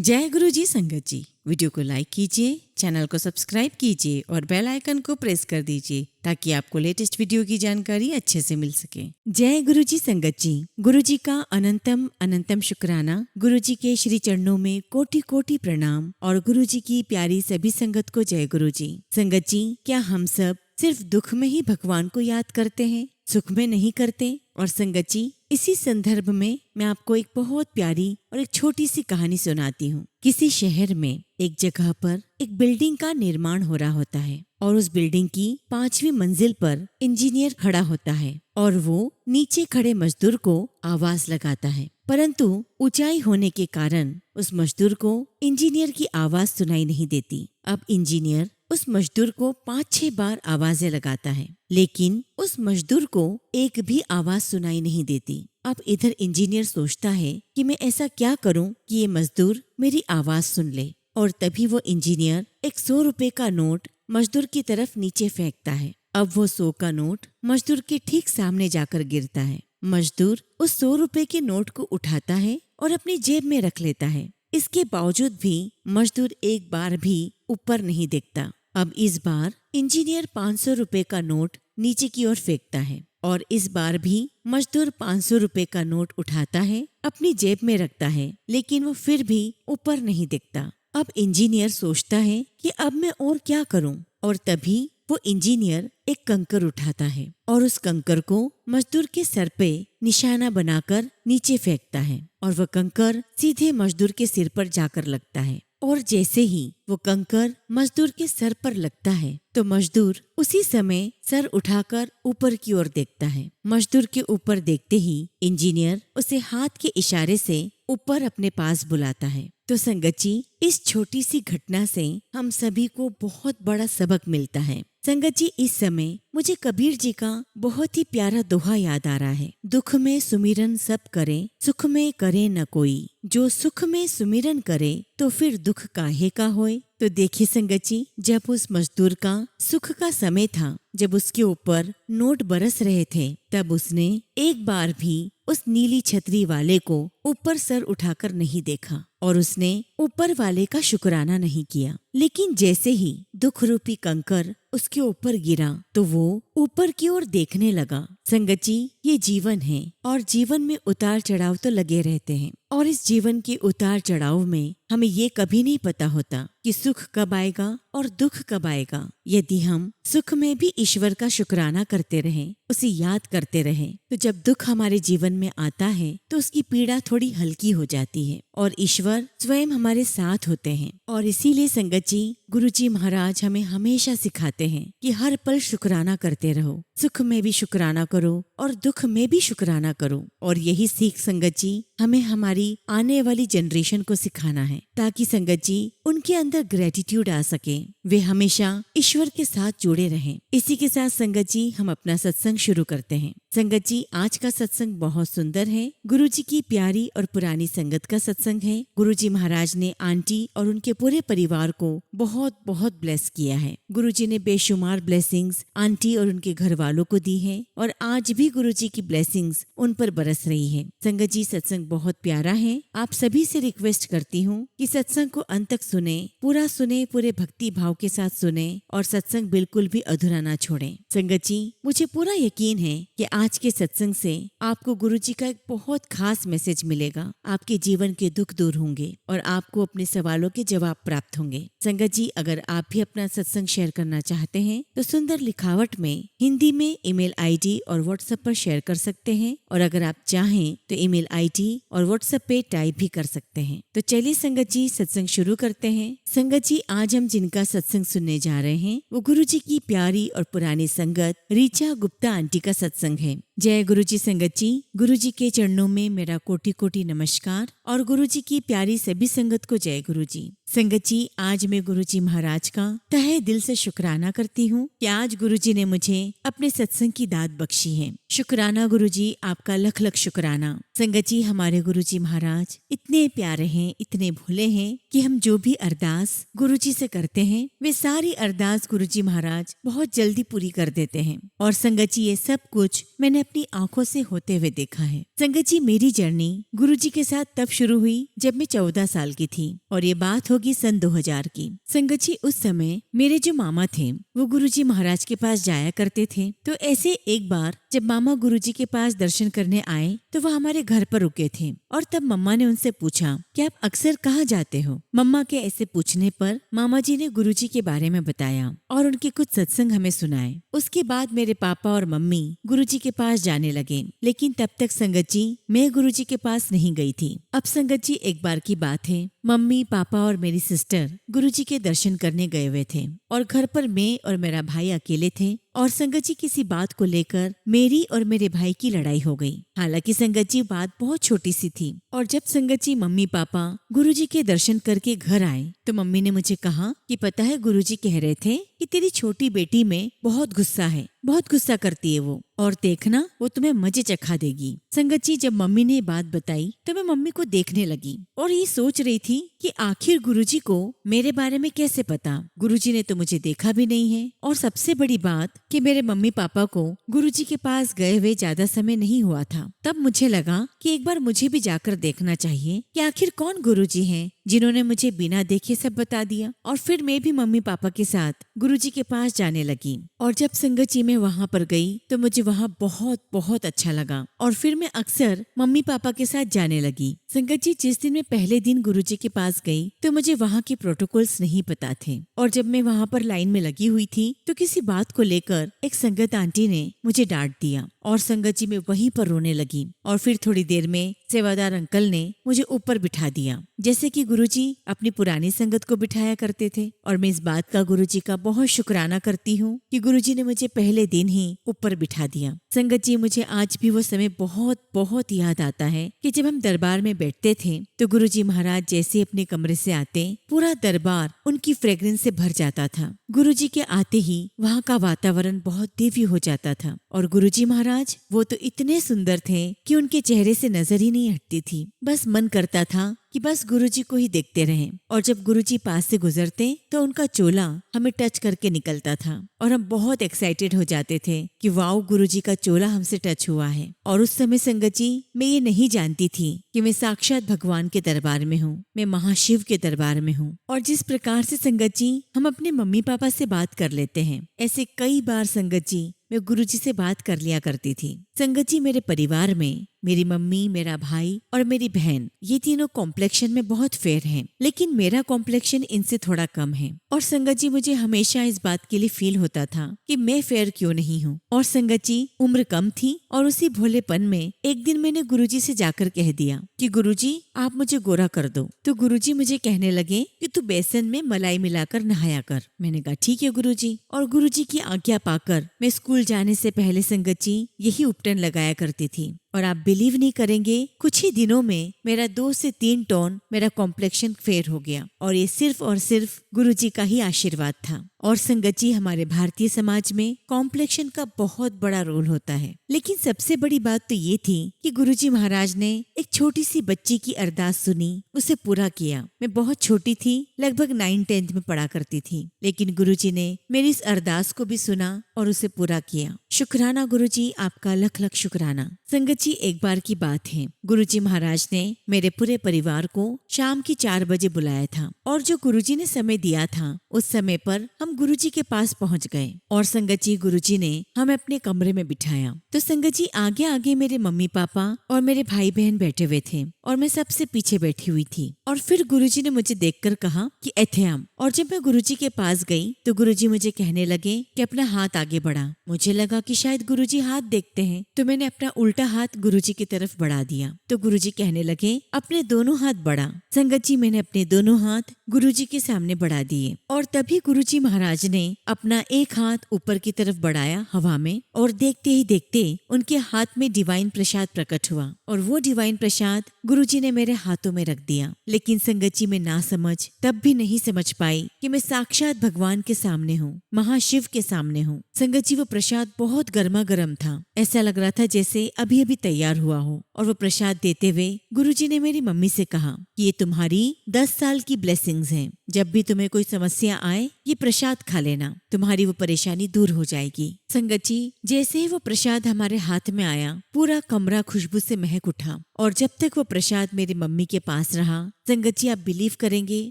जय गुरु जी संगत जी। वीडियो को लाइक कीजिए, चैनल को सब्सक्राइब कीजिए और बेल आइकन को प्रेस कर दीजिए ताकि आपको लेटेस्ट वीडियो की जानकारी अच्छे से मिल सके। जय गुरु जी संगत जी। गुरु जी का अनंतम अनंतम शुक्राना। गुरु जी के श्री चरणों में कोटि कोटि प्रणाम और गुरु जी की प्यारी सभी संगत को जय गुरु जी। संगत जी, क्या हम सब सिर्फ दुख में ही भगवान को याद करते हैं, सुख में नहीं करते? और संगत जी, इसी संदर्भ में मैं आपको एक बहुत प्यारी और एक छोटी सी कहानी सुनाती हूँ। किसी शहर में एक जगह पर एक बिल्डिंग का निर्माण हो रहा होता है और उस बिल्डिंग की 5वीं मंजिल पर इंजीनियर खड़ा होता है और वो नीचे खड़े मजदूर को आवाज लगाता है, परंतु ऊंचाई होने के कारण उस मजदूर को इंजीनियर की आवाज सुनाई नहीं देती। अब इंजीनियर उस मजदूर को 5-6 बार आवाजें लगाता है, लेकिन उस मजदूर को एक भी आवाज सुनाई नहीं देती। अब इधर इंजीनियर सोचता है कि मैं ऐसा क्या करूं कि ये मजदूर मेरी आवाज सुन ले, और तभी वो इंजीनियर एक 100 रुपए का नोट मजदूर की तरफ नीचे फेंकता है। अब वो 100 का नोट मजदूर के ठीक सामने जाकर गिरता है। मजदूर उस 100 रुपए के नोट को उठाता है और अपनी जेब में रख लेता है। इसके बावजूद भी मजदूर एक बार भी ऊपर नहीं देखता। अब इस बार इंजीनियर 500 रुपए का नोट नीचे की ओर फेंकता है और इस बार भी मजदूर 500 रुपए का नोट उठाता है, अपनी जेब में रखता है, लेकिन वो फिर भी ऊपर नहीं दिखता। अब इंजीनियर सोचता है कि अब मैं और क्या करूं, और तभी वो इंजीनियर एक कंकर उठाता है और उस कंकर को मजदूर के सर पे निशाना बनाकर नीचे फेंकता है और वह कंकर सीधे मजदूर के सिर पर जाकर लगता है। और जैसे ही वो कंकर मजदूर के सर पर लगता है तो मजदूर उसी समय सर उठाकर ऊपर की ओर देखता है। मजदूर के ऊपर देखते ही इंजीनियर उसे हाथ के इशारे से ऊपर अपने पास बुलाता है। तो संगत जी, इस छोटी सी घटना से हम सभी को बहुत बड़ा सबक मिलता है। संगत जी, इस समय मुझे कबीर जी का बहुत ही प्यारा दोहा याद आ रहा है। दुख में सुमिरन सब करे, सुख में करे न कोई। जो सुख में सुमिरन करे तो फिर दुख काहे का होए। तो देखिए संगत जी, जब उस मजदूर का सुख का समय था, जब उसके ऊपर नोट बरस रहे थे, तब उसने एक बार भी उस नीली छतरी वाले को ऊपर सर उठाकर नहीं देखा और उसने ऊपर वाले का शुक्राना नहीं किया। लेकिन जैसे ही दुख रूपी कंकर उसके ऊपर गिरा तो वो ऊपर की ओर देखने लगा। संगत जी, ये जीवन है और जीवन में उतार चढ़ाव तो लगे रहते हैं, और इस जीवन के उतार चढ़ाव में हमें ये कभी नहीं पता होता कि सुख कब आएगा और दुख कब आएगा। यदि हम सुख में भी ईश्वर का शुक्राना करते रहें, उसे याद करते रहें, तो जब दुख हमारे जीवन में आता है तो उसकी पीड़ा थोड़ी हल्की हो जाती है और ईश्वर स्वयं हमारे साथ होते हैं। और इसीलिए संगत जी, गुरु जी महाराज हमें हमेशा सिखाते हैं कि हर पल शुक्राना करते रहो, सुख में भी शुक्राना करो और दुख में भी शुक्राना करो। और यही सीख संगत जी हमें हमारी आने वाली जनरेशन को सिखाना है, ताकि संगत जी उनके अंदर ग्रेटिट्यूड आ सके, वे हमेशा ईश्वर के साथ जुड़े रहें। इसी के साथ संगत जी हम अपना सत्संग शुरू करते हैं। संगत जी, आज का सत्संग बहुत सुंदर है। गुरु जी की प्यारी और पुरानी संगत का सत्संग है। गुरु जी महाराज ने आंटी और उनके पूरे परिवार को बहुत बहुत ब्लेस किया है। गुरु जी ने बेशुमार ब्लेसिंग्स आंटी और उनके घर वालों को दी है और आज भी गुरु जी की ब्लेसिंग्स उन पर बरस रही है। संगत जी, सत्संग बहुत प्यारा है। आप सभी से रिक्वेस्ट करती हूँ कि सत्संग को अंत तक सुने, पूरे भक्ति भाव के साथ सुने और सत्संग बिल्कुल भी अधूरा ना छोड़ें। संगत जी, मुझे पूरा यकीन है कि आज के सत्संग से आपको गुरु जी का एक बहुत खास मैसेज मिलेगा। आपके जीवन के दुख दूर होंगे और आपको अपने सवालों के जवाब प्राप्त होंगे। संगत जी, अगर आप भी अपना सत्संग शेयर करना चाहते हैं तो सुंदर लिखावट में हिंदी में ईमेल आईडी और व्हाट्सएप पर शेयर कर सकते हैं, और अगर आप चाहें तो ईमेल आईडी और व्हाट्सएप पे टाइप भी कर सकते हैं। तो चलिए संगत जी, सत्संग शुरू करते हैं। संगत जी, आज हम जिनका सत्संग सुनने जा रहे हैं वो गुरु जी की प्यारी और पुरानी संगत रीचा गुप्ता आंटी का सत्संग है। जय गुरु जी संगत जी। गुरु जी के चरणों में मेरा कोटि कोटि नमस्कार और गुरु जी की प्यारी सभी संगत को जय गुरु जी। संगत जी, आज मैं गुरु जी महाराज का तहे दिल से शुक्राना करती हूँ कि आज गुरु जी ने मुझे अपने सत्संग की दात बख्शी है। शुक्राना गुरु जी, आपका लख लख शुक्राना। संगत जी, हमारे गुरु जी महाराज इतने प्यारे हैं, इतने भोले हैं कि हम जो भी अरदास गुरु जी से करते हैं वे सारी अरदास गुरुजी महाराज बहुत जल्दी पूरी कर देते हैं। और संगत जी, ये सब कुछ मैंने अपनी आंखों से होते हुए देखा है। संगत जी, मेरी जर्नी गुरुजी के साथ तब शुरू हुई जब मैं 14 साल की थी और ये बात होगी सन 2000 की। संगत जी, उस समय मेरे जो मामा थे वो गुरुजी महाराज के पास जाया करते थे। तो ऐसे एक बार जब मामा गुरुजी के पास दर्शन करने आए तो वह हमारे घर पर रुके थे और तब मम्मा ने उनसे पूछा कि आप अक्सर कहाँ जाते हो। मम्मा के ऐसे पूछने पर मामा जी ने गुरुजी के बारे में बताया और उनके कुछ सत्संग हमें सुनाए। उसके बाद मेरे पापा और मम्मी गुरुजी के पास जाने लगे, लेकिन तब तक संगत जी मैं गुरुजी के पास नहीं गई थी। अब संगत जी, एक बार की बात है, मम्मी पापा और मेरी सिस्टर गुरुजी के दर्शन करने गए हुए थे और घर पर मैं और मेरा भाई अकेले थे। और संगत जी, किसी बात को लेकर मेरी और मेरे भाई की लड़ाई हो गई। हालांकि संगत जी बात बहुत छोटी सी थी। और जब संगत जी मम्मी पापा गुरुजी के दर्शन करके घर आए तो मम्मी ने मुझे कहा कि पता है, गुरुजी कह रहे थे कि तेरी छोटी बेटी में बहुत गुस्सा है, बहुत गुस्सा करती है वो, और देखना वो तुम्हें मजे चखा देगी। संगत जी, जब मम्मी ने ये बात बताई तो मैं मम्मी को देखने लगी और ये सोच रही थी कि आखिर गुरुजी को मेरे बारे में कैसे पता। गुरुजी ने तो मुझे देखा भी नहीं है और सबसे बड़ी बात कि मेरे मम्मी पापा को गुरुजी के पास गए हुए ज्यादा समय नहीं हुआ था। तब मुझे लगा कि एक बार मुझे भी जाकर देखना चाहिए कि आखिर कौन गुरुजी हैं जिन्होंने मुझे बिना देखे सब बता दिया। और फिर मैं भी मम्मी पापा के साथ गुरुजी के पास जाने लगी। और जब संगत जी मैं वहाँ पर गई तो मुझे वहाँ बहुत बहुत अच्छा लगा और फिर मैं अक्सर मम्मी पापा के साथ जाने लगी। संगत जी, जिस दिन मैं पहले दिन गुरुजी के पास गई तो मुझे वहाँ के प्रोटोकॉल्स नहीं पता थे और जब मैं वहाँ पर लाइन में लगी हुई थी तो किसी बात को लेकर एक संगत आंटी ने मुझे डांट दिया और संगत जी मैं वहीं पर रोने लगी। और फिर थोड़ी देर में सेवादार अंकल ने मुझे ऊपर बिठा दिया, जैसे कि गुरुजी अपनी पुरानी संगत को बिठाया करते थे। और मैं इस बात का गुरुजी का बहुत शुक्राना करती हूँ कि गुरुजी ने मुझे पहले दिन ही ऊपर बिठा दिया। संगत जी, मुझे आज भी वो समय बहुत बहुत याद आता है कि जब हम दरबार में बैठते थे तो गुरुजी महाराज जैसे अपने कमरे से आते पूरा दरबार उनकी फ्रेग्रेंस से भर जाता था। गुरुजी के आते ही वहाँ का वातावरण बहुत दिव्य हो जाता था। और गुरुजी महाराज वो तो इतने सुंदर थे कि उनके चेहरे से नजर ही नहीं हटती थी। बस मन करता था कि बस गुरुजी को ही देखते रहें। और जब गुरुजी पास से गुजरते तो उनका चोला हमें टच करके निकलता था और हम बहुत एक्साइटेड हो जाते थे कि वाओ, गुरुजी का चोला हमसे टच हुआ है। और उस समय संगत जी मैं ये नहीं जानती थी कि मैं साक्षात भगवान के दरबार में हूँ, मैं महाशिव के दरबार में हूँ। और जिस प्रकार से संगत जी हम अपने मम्मी पापा से बात कर लेते हैं, ऐसे कई बार संगत जी मैं गुरुजी से बात कर लिया करती थी। संगत जी, मेरे परिवार में मेरी मम्मी, मेरा भाई और मेरी बहन, ये तीनों कॉम्प्लेक्शन में बहुत फेयर हैं, लेकिन मेरा कॉम्प्लेक्शन इनसे थोड़ा कम है। और संगत जी मुझे हमेशा इस बात के लिए फील होता था कि मैं फेयर क्यों नहीं हूँ। और संगत जी उम्र कम थी और उसी भोलेपन में एक दिन मैंने गुरुजी से जाकर कह दिया कि गुरुजी आप मुझे गोरा कर दो। तो गुरुजी मुझे कहने लगे कि तू बेसन में मलाई मिलाकर नहाया कर। मैंने कहा ठीक है गुरुजी। और गुरुजी की आज्ञा पाकर मैं स्कूल जाने से पहले संगत जी यही उपटन लगाया करती थी। और आप बिलीव नहीं करेंगे, कुछ ही दिनों में मेरा 2 से 3 टोन मेरा कॉम्प्लेक्शन फेयर हो गया। और ये सिर्फ और सिर्फ गुरुजी का ही आशीर्वाद था। और संगत जी हमारे भारतीय समाज में कॉम्प्लेक्शन का बहुत बड़ा रोल होता है। लेकिन सबसे बड़ी बात तो ये थी कि गुरुजी महाराज ने एक छोटी सी बच्ची की अरदास सुनी, उसे पूरा किया। मैं बहुत छोटी थी, लगभग 9th-10th में पढ़ा करती थी, लेकिन गुरुजी ने मेरी इस अरदास को भी सुना और उसे पूरा किया। शुक्राना गुरुजी, आपका लख लख शुक्राना। संगत जी एक बार की बात है, गुरुजी महाराज ने मेरे पूरे परिवार को शाम की 4 बजे बुलाया था और जो गुरुजी ने समय दिया था उस समय पर हम गुरुजी के पास पहुंच गए। और संगत जी गुरुजी ने हमें अपने कमरे में बिठाया। तो संगत जी आगे आगे मेरे मम्मी पापा और मेरे भाई बहन बैठे हुए थे और मैं सबसे पीछे बैठी हुई थी। और फिर गुरुजी ने मुझे देखकर कहा कि एथेम। और जब मैं गुरुजी के पास गई तो गुरुजी मुझे कहने लगे कि अपना हाथ आगे बढ़ा। मुझे लगा कि शायद गुरुजी हाथ देखते हैं, तो मैंने अपना उल्टा हाथ गुरुजी की तरफ बढ़ा दिया। तो गुरुजी कहने लगे अपने दोनों हाथ बढ़ा। संगत जी मैंने अपने दोनों हाथ गुरुजी के सामने बढ़ा दिए और तभी गुरुजी महाराज ने अपना एक हाथ ऊपर की तरफ बढ़ाया हवा में और देखते ही देखते उनके हाथ में डिवाइन प्रसाद प्रकट हुआ और वो डिवाइन प्रसाद गुरुजी ने मेरे हाथों में रख दिया। लेकिन संगत जी मैं ना समझ तब भी नहीं समझ पाई कि मैं साक्षात भगवान के सामने हूँ, महाशिव के सामने हूँ। संगत जी वो प्रसाद बहुत गर्मा गर्म था, ऐसा लग रहा था जैसे अभी अभी तैयार हुआ हो। और वो प्रसाद देते हुए गुरुजी ने मेरी मम्मी से कहा कि ये तुम्हारी 10 साल की ब्लेसिंग्स हैं। जब भी तुम्हें कोई समस्या आए ये प्रसाद खा लेना, तुम्हारी वो परेशानी दूर हो जाएगी। संगत जी, जैसे ही वो प्रसाद हमारे हाथ में आया, पूरा कमरा खुशबू से महक उठा। और जब तक वो प्रसाद मेरी मम्मी के पास रहा, संगत जी आप बिलीव करेंगे,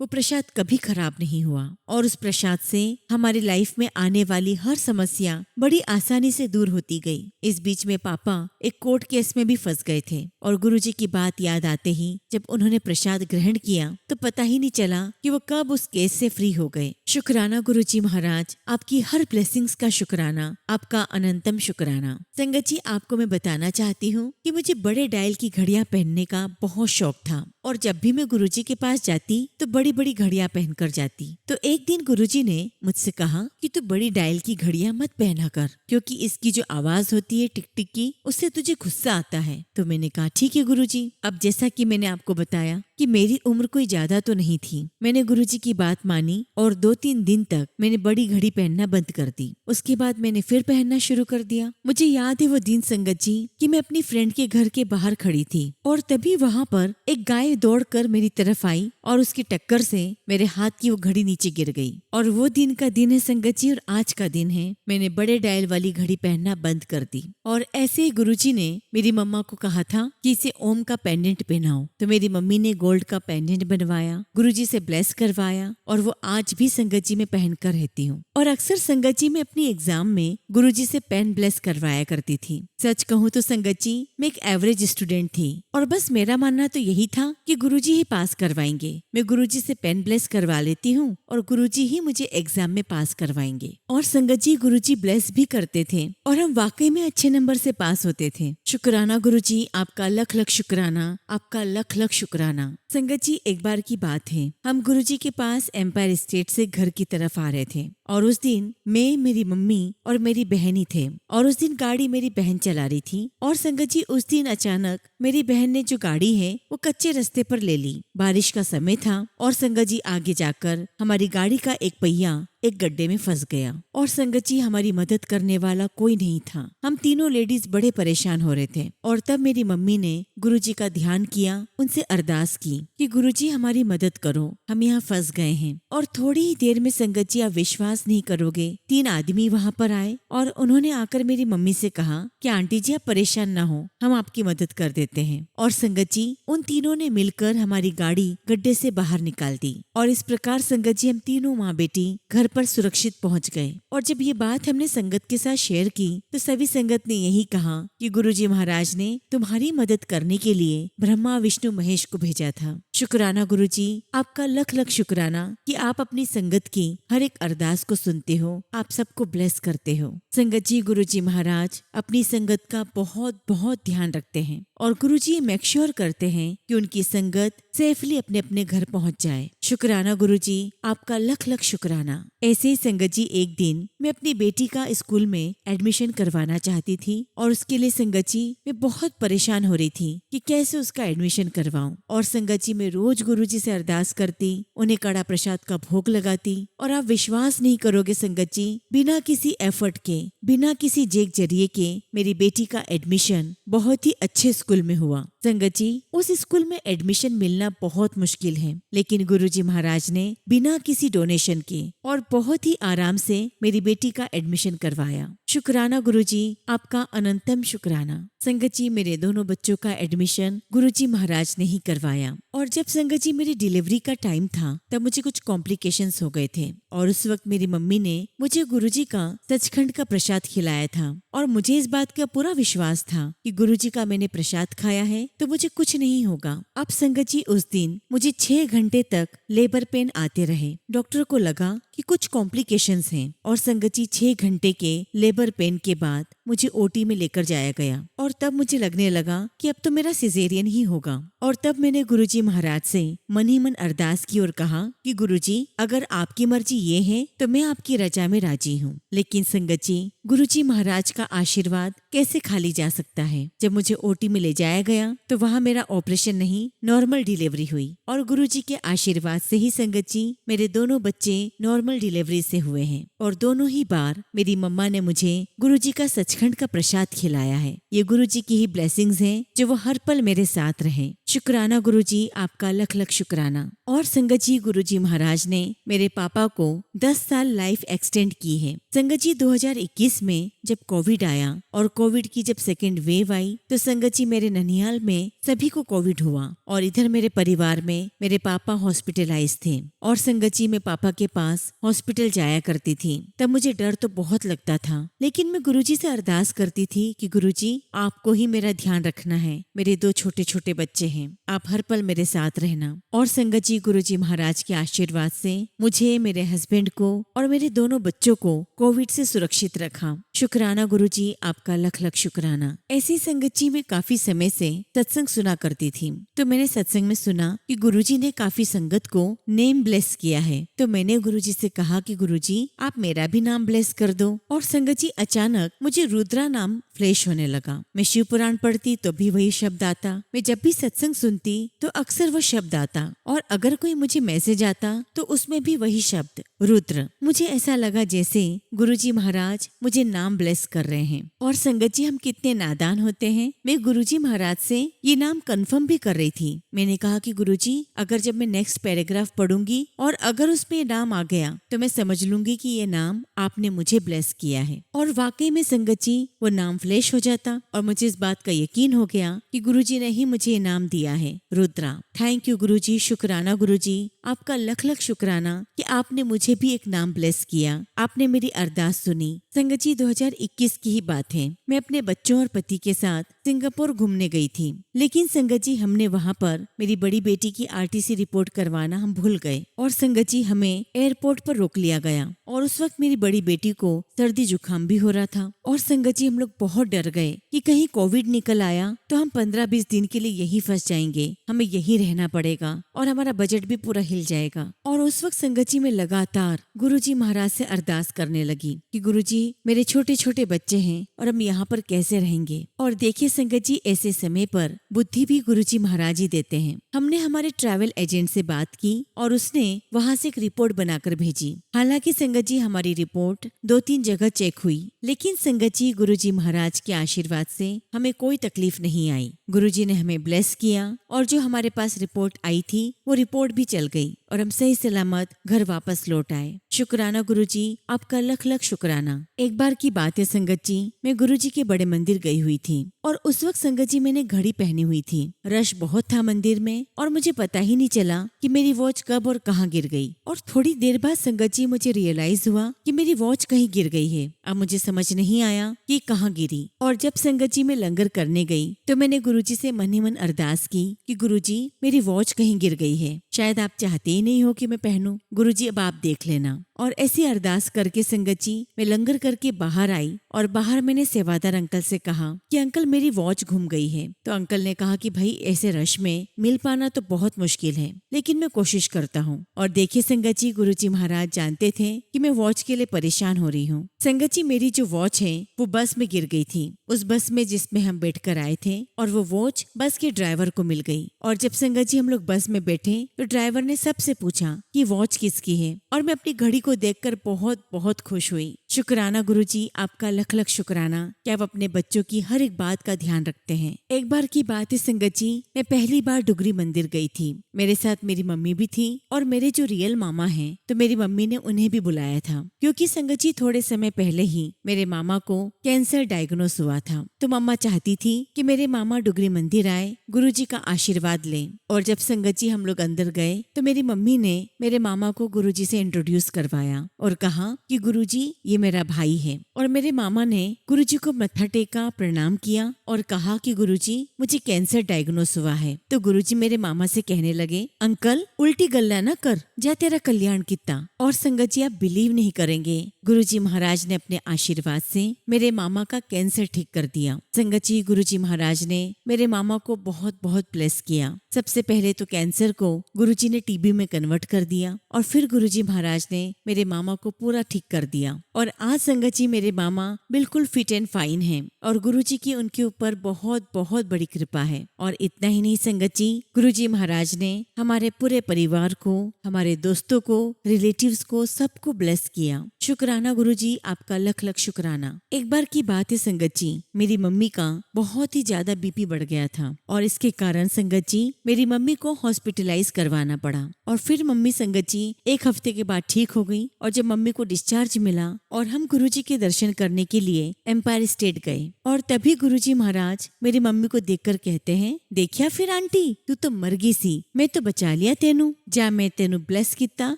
वो प्रसाद कभी खराब नहीं हुआ। और उस प्रसाद से हमारी लाइफ में आने वाली हर समस्या बड़ी आसानी से दूर होती गई। इस बीच में पापा एक कोर्ट केस में भी फंस गए थे और गुरुजी की बात याद आते ही जब उन्होंने प्रसाद ग्रहण किया तो पता ही नहीं चला कि वो कब उस केस से फ्री हो गए। शुक्राना गुरुजी महाराज, आपकी हर ब्लेसिंग्स का शुक्राना, आपका अनंतम शुक्राना। संगत जी, आपको मैं बताना चाहती हूँ कि मुझे बड़े डायल की घड़ियां पहनने का बहुत शौक था और जब भी मैं गुरुजी के पास जाती तो बड़ी बड़ी घड़ियां पहनकर जाती। तो एक दिन गुरुजी ने मुझसे कहा कि तू बड़ी डायल की घड़ियां मत पहना कर, क्योंकि इसकी जो आवाज होती है टिक टिक की, उससे तुझे गुस्सा आता है। तो मैंने कहा ठीक है गुरुजी। अब जैसा कि मैंने आपको बताया कि मेरी उम्र कोई ज्यादा तो नहीं थी, मैंने गुरुजी की बात मानी और 2-3 दिन तक मैंने बड़ी घड़ी पहनना बंद कर दी। उसके बाद मैंने फिर पहनना शुरू कर दिया। मुझे याद है वो दिन संगत जी कि मैं अपनी फ्रेंड के घर के बाहर खड़ी थी और तभी वहाँ पर एक गाय दौड़कर मेरी तरफ आई और उसकी टक्कर से मेरे हाथ की वो घड़ी नीचे गिर गई। और वो दिन का दिन है संगत जी और आज का दिन है, मैंने बड़े डायल वाली घड़ी पहनना बंद कर दी। और ऐसे ही गुरुजी ने मेरी मम्मा को कहा था कि इसे ओम का पेंडेंट पहनाओ, तो मेरी मम्मी ने गोल्ड का पेंडेंट बनवाया, गुरुजी से ब्लेस करवाया और वो आज भी संगत जी में पहन कर रहती हूँ। और अक्सर संगत जी में अपनी एग्जाम में गुरुजी से पेन ब्लेस करवाया करती थी। सच कहूँ तो संगत जी मैं एक एवरेज स्टूडेंट थी और बस मेरा मानना तो यही था कि गुरुजी ही पास करवाएंगे। मैं गुरुजी से पेन ब्लेस करवा लेती हूँ और गुरुजी ही मुझे एग्जाम में पास करवाएंगे। और संगत जी गुरुजी ब्लेस भी करते थे और हम वाकई में अच्छे नंबर से पास होते थे। शुक्राना गुरुजी, आपका लख लख शुक्राना, आपका लख लख शुक्राना। संगत जी एक बार की बात है, हम गुरुजी के पास एम्पायर स्टेट से घर की तरफ आ रहे थे और उस दिन मैं, मेरी मम्मी और मेरी बहन ही थे और उस दिन गाड़ी मेरी बहन चला रही थी। और संगत जी उस दिन अचानक मेरी बहन ने जो गाड़ी है वो कच्चे रास्ते पर ले ली। बारिश का समय था और संगत जी आगे जाकर हमारी गाड़ी का एक पहिया एक गड्ढे में फंस गया और संगत जी हमारी मदद करने वाला कोई नहीं था। हम तीनों लेडीज बड़े परेशान हो रहे थे और तब मेरी मम्मी ने गुरुजी का ध्यान किया, उनसे अरदास की कि गुरुजी हमारी मदद करो, हम यहाँ फंस गए हैं। और थोड़ी ही देर में संगत जी आप विश्वास नहीं करोगे, 3 आदमी वहाँ पर आए और उन्होंने आकर मेरी मम्मी से कहा कि आंटी जी आप परेशान ना हो, हम आपकी मदद कर देते हैं। और संगत जी उन तीनों ने मिलकर हमारी गाड़ी गड्ढे से बाहर निकाल दी और इस प्रकार संगत जी हम तीनों माँ बेटी घर पर सुरक्षित पहुंच गए। और जब ये बात हमने संगत के साथ शेयर की तो सभी संगत ने यही कहा कि गुरुजी महाराज ने तुम्हारी मदद करने के लिए ब्रह्मा विष्णु महेश को भेजा था। शुक्राना गुरुजी, आपका लख लख शुक्राना कि आप अपनी संगत की हर एक अरदास को सुनते हो, आप सबको ब्लेस करते हो। संगत जी गुरुजी महाराज अपनी संगत का बहुत बहुत ध्यान रखते हैं और गुरुजी मेक श्योर करते हैं कि उनकी संगत सेफली अपने अपने घर पहुंच जाए। शुक्राना गुरुजी, आपका लख लख शुक्राना। ऐसे ही संगत जी एक दिन मैं अपनी बेटी का स्कूल में एडमिशन करवाना चाहती थी और उसके लिए संगत जी मैं बहुत परेशान हो रही थी कि कैसे उसका एडमिशन करवाऊं। और संगत जी मैं रोज गुरुजी से अरदास करती, उन्हें कड़ा प्रसाद का भोग लगाती और आप विश्वास नहीं करोगे संगत जी, बिना किसी एफर्ट के, बिना किसी जेक जरिए के मेरी बेटी का एडमिशन बहुत ही अच्छे स्कूल में हुआ। संगत जी उस स्कूल में एडमिशन मिलना बहुत मुश्किल है, लेकिन गुरुजी महाराज ने बिना किसी डोनेशन के और बहुत ही आराम से मेरी बेटी का एडमिशन करवाया। शुक्राना गुरुजी, आपका अनंतम शुक्राना। संगत जी मेरे दोनों बच्चों का एडमिशन गुरुजी महाराज ने ही करवाया। और जब संगत जी मेरी डिलीवरी का टाइम था तब मुझे कुछ कॉम्प्लिकेशंस हो गए थे और उस वक्त मेरी मम्मी ने मुझे गुरुजी का सचखंड का प्रसाद खिलाया था और मुझे इस बात का पूरा विश्वास था कि गुरुजी का मैंने प्रसाद खाया है तो मुझे कुछ नहीं होगा। अब संगत जी उस दिन मुझे 6 घंटे तक लेबर पेन आते रहे। डॉक्टर को लगा कि कुछ कॉम्प्लिकेशंस हैं और संगत जी 6 घंटे के लेबर पेन के बाद मुझे ओटी में लेकर जाया गया और तब मुझे लगने लगा कि अब तो मेरा सिजेरियन ही होगा। और तब मैंने गुरुजी महाराज से मन ही मन अरदास की और कहा कि गुरुजी अगर आपकी मर्जी ये है तो मैं आपकी रजा में राजी हूँ। लेकिन संगत जी गुरुजी महाराज का आशीर्वाद कैसे खाली जा सकता है। जब मुझे ओटी में ले जाया गया तो वहाँ मेरा ऑपरेशन नहीं नॉर्मल डिलीवरी हुई और गुरुजी के आशीर्वाद से ही संगत जी मेरे दोनों बच्चे नॉर्मल डिलीवरी से हुए हैं और दोनों ही बार मेरी मम्मा ने मुझे गुरुजी का सचखंड का प्रसाद खिलाया है। ये गुरुजी की ही ब्लेसिंग्स हैं जो वो हर पल मेरे साथ रहे। शुक्राना गुरुजी, आपका लख लख शुक्राना। और संगत जी, गुरुजी महाराज ने मेरे पापा को 10 साल लाइफ एक्सटेंड की है। संगत जी, 2021 में जब कोविड आया और कोविड की जब सेकेंड वेव आई तो संगत जी मेरे ननिहाल में सभी को कोविड हुआ और इधर मेरे परिवार में मेरे पापा हॉस्पिटलाइज थे। और संगत जी, मैं पापा के पास हॉस्पिटल जाया करती थी। तब मुझे डर तो बहुत लगता था, लेकिन मैं गुरुजी से अरदास करती थी कि गुरुजी, आपको ही मेरा ध्यान रखना है। मेरे 2 छोटे छोटे बच्चे हैं, आप हर पल मेरे साथ रहना। और संगत जी, गुरुजी महाराज के आशीर्वाद से मुझे, मेरे हस्बैंड को और मेरे दोनों बच्चों को कोविड से सुरक्षित रखा। शुक्राना गुरुजी, आपका लख लख शुक्राना। ऐसी संगत जी, मैं काफी समय से सत्संग सुना करती थी। तो मैंने सत्संग में सुना कि गुरुजी ने काफी संगत को नेम ब्लेस किया है। तो मैंने गुरुजी से कहा कि गुरुजी, आप मेरा भी नाम ब्लेस कर दो। और संगत जी, अचानक मुझे रुद्रा नाम फ्लैश होने लगा। मैं शिव पुराण पढ़ती तो भी वही शब्द आता, मैं जब भी सत्संग सुनती तो अक्सर वो शब्द आता, और अगर कोई मुझे मैसेज आता तो उसमें भी वही शब्द रुद्र। मुझे ऐसा लगा जैसे गुरुजी महाराज मुझे नाम ब्लेस कर रहे हैं। और संगत जी, हम कितने नादान होते हैं। मैं गुरुजी महाराज से ये नाम कंफर्म भी कर रही थी। मैंने कहा कि गुरुजी, अगर जब मैं नेक्स्ट पैराग्राफ पढ़ूंगी और अगर उसमें नाम आ गया तो मैं समझ लूंगी कि ये नाम आपने मुझे ब्लेस किया है। और वाकई में संगत जी, वो नाम फ्लैश हो जाता और मुझे इस बात का यकीन हो गया कि गुरुजी ने ही मुझे ये नाम दिया है, रुद्रा। थैंक यू गुरुजी, शुक्राना गुरुजी, आपका लख लख शुक्राना कि आपने मुझे भी एक नाम ब्लेस किया। आपने मेरी अरदास सुनी। संगत जी, 2021 की ही बात है। मैं अपने बच्चों और पति के साथ सिंगापुर घूमने गई थी, लेकिन संगत जी, हमने वहाँ पर मेरी बड़ी बेटी की आरटीसी रिपोर्ट करवाना हम भूल गए और संगत जी, हमें एयरपोर्ट पर रोक लिया गया। और उस वक्त मेरी बड़ी बेटी को सर्दी जुकाम भी हो रहा था। और संगत जी, हम लोग बहुत डर गए कि कहीं कोविड निकल आया तो हम 15-20 दिन के लिए यही फंस जाएंगे, हमें यही रहना पड़ेगा और हमारा बजट भी पूरा हिल जाएगा। और उस वक्त संगत जी, मैं लगातार गुरुजी महाराज से अरदास करने लगी कि गुरुजी, मेरे छोटे छोटे बच्चे हैं और हम यहाँ पर कैसे रहेंगे। और देखिए संगत जी, ऐसे समय पर बुद्धि भी गुरुजी महाराज ही देते हैं। हमने हमारे ट्रैवल एजेंट से बात की और उसने वहाँ से एक रिपोर्ट बनाकर भेजी। हालांकि संगत जी, हमारी रिपोर्ट 2-3 जगह चेक हुई, लेकिन संगत जी, गुरुजी महाराज के आशीर्वाद से हमें कोई तकलीफ नहीं आई। गुरुजी ने हमें ब्लेस किया और जो हमारे पास रिपोर्ट आई थी वो रिपोर्ट भी चल गई और हम सही सलामत घर वापस लौट आए। शुक्राना गुरुजी, आपका लख लख शुक्राना। एक बार की बात है संगत जी, मैं गुरुजी के बड़े मंदिर गई हुई थी और उस वक्त संगत जी, मैंने घड़ी पहनी हुई थी। रश बहुत था मंदिर में और मुझे पता ही नहीं चला कि मेरी वॉच कब और कहाँ गिर गई। और थोड़ी देर बाद संगत जी, मुझे रियलाइज हुआ कि मेरी वॉच कहीं गिर गई है। अब मुझे समझ नहीं आया कि कहाँ गिरी। और जब संगत जी, मैं लंगर करने गई तो मैंने गुरुजी से मन ही मन अरदास की कि गुरुजी, मेरी वॉच कहीं गिर गई है, शायद आप चाहते ही नहीं हो कि मैं पहनूं। गुरुजी, अब आप देख लेना। और ऐसी अरदास करके संगत जी, मैं लंगर करके बाहर आई और बाहर मैंने सेवादार अंकल से कहा कि अंकल, मेरी वॉच घूम गई है। तो अंकल ने कहा कि भाई, ऐसे रश में मिल पाना तो बहुत मुश्किल है, लेकिन मैं कोशिश करता हूँ। और देखिए संगत जी, गुरुजी महाराज जानते थे कि मैं वॉच के लिए परेशान हो रही हूँ। संगत जी, मेरी जो वॉच है वो बस में गिर गई थी, उस बस में जिसमें हम बैठकर आए थे, और वो वॉच बस के ड्राइवर को मिल गई। और जब संगत जी, हम लोग बस में बैठे तो ड्राइवर ने सबसे पूछा कि वॉच किसकी है, और मैं अपनी घड़ी को देखकर बहुत बहुत खुश हुई। शुक्राना गुरुजी, आपका लख लख शुक्राना कि आप अपने बच्चों की हर एक बात का ध्यान रखते हैं। एक बार की बात है संगत जी, मैं पहली बार डुगरी मंदिर गई थी। मेरे साथ मेरी मम्मी भी थी और मेरे जो रियल मामा हैं, तो मेरी मम्मी ने उन्हें भी बुलाया था, क्योंकि संगत जी, थोड़े समय पहले ही मेरे मामा को कैंसर डायग्नोस हुआ था। तो मम्मा चाहती थी कि मेरे मामा डुगरी मंदिर आए, गुरुजी का आशीर्वाद लें। और जब संगत जी, हम लोग अंदर गए तो मेरी मम्मी ने मेरे मामा को गुरुजी से इंट्रोड्यूस करवाया और कहा कि गुरुजी, ये मेरा भाई है। और मेरे मामा ने गुरुजी को मत्था टेका, प्रणाम किया और कहा कि गुरुजी, मुझे कैंसर डायग्नोस हुआ है। तो गुरुजी मेरे मामा से कहने लगे, अंकल, उल्टी गल्ला न कर, जा तेरा कल्याण कितना। और संगत जी, आप बिलीव नहीं करेंगे, गुरुजी महाराज ने अपने आशीर्वाद से मेरे मामा का कैंसर ठीक कर दिया। संगत जी, गुरुजी महाराज ने मेरे मामा को बहुत बहुत ब्लेस किया। सबसे पहले तो कैंसर को गुरुजी ने टीबी में कन्वर्ट कर दिया और फिर गुरुजी महाराज ने मेरे मामा को पूरा ठीक कर दिया और आज संगत जी मेरे मामा बिल्कुल फिट एंड फाइन हैं और गुरुजी की उनके ऊपर बहुत बहुत बड़ी कृपा है। और इतना ही नहीं संगत जी, गुरुजी महाराज ने हमारे पूरे परिवार को, हमारे दोस्तों को, रिलेटिव्स को, सबको ब्लेस किया। शुक्राना गुरुजी, आपका लख लख शुक्राना। एक बार की बात है संगत जी, मेरी मम्मी का बहुत ही ज्यादा बीपी बढ़ गया था और इसके कारण संगत जी मेरी मम्मी को हॉस्पिटलाइज करवाना पड़ा। और फिर मम्मी संगत जी 1 हफ्ते के बाद ठीक हो गई और जब मम्मी को डिस्चार्ज मिला और हम गुरुजी के दर्शन करने के लिए एम्पायर स्टेट गए और तभी गुरुजी महाराज मेरी मम्मी को देखकर कहते हैं, देखिया फिर आंटी, तू तो मर गई सी, मैं तो बचा लिया तेनू, जा मैं तेनू ब्लेस किता,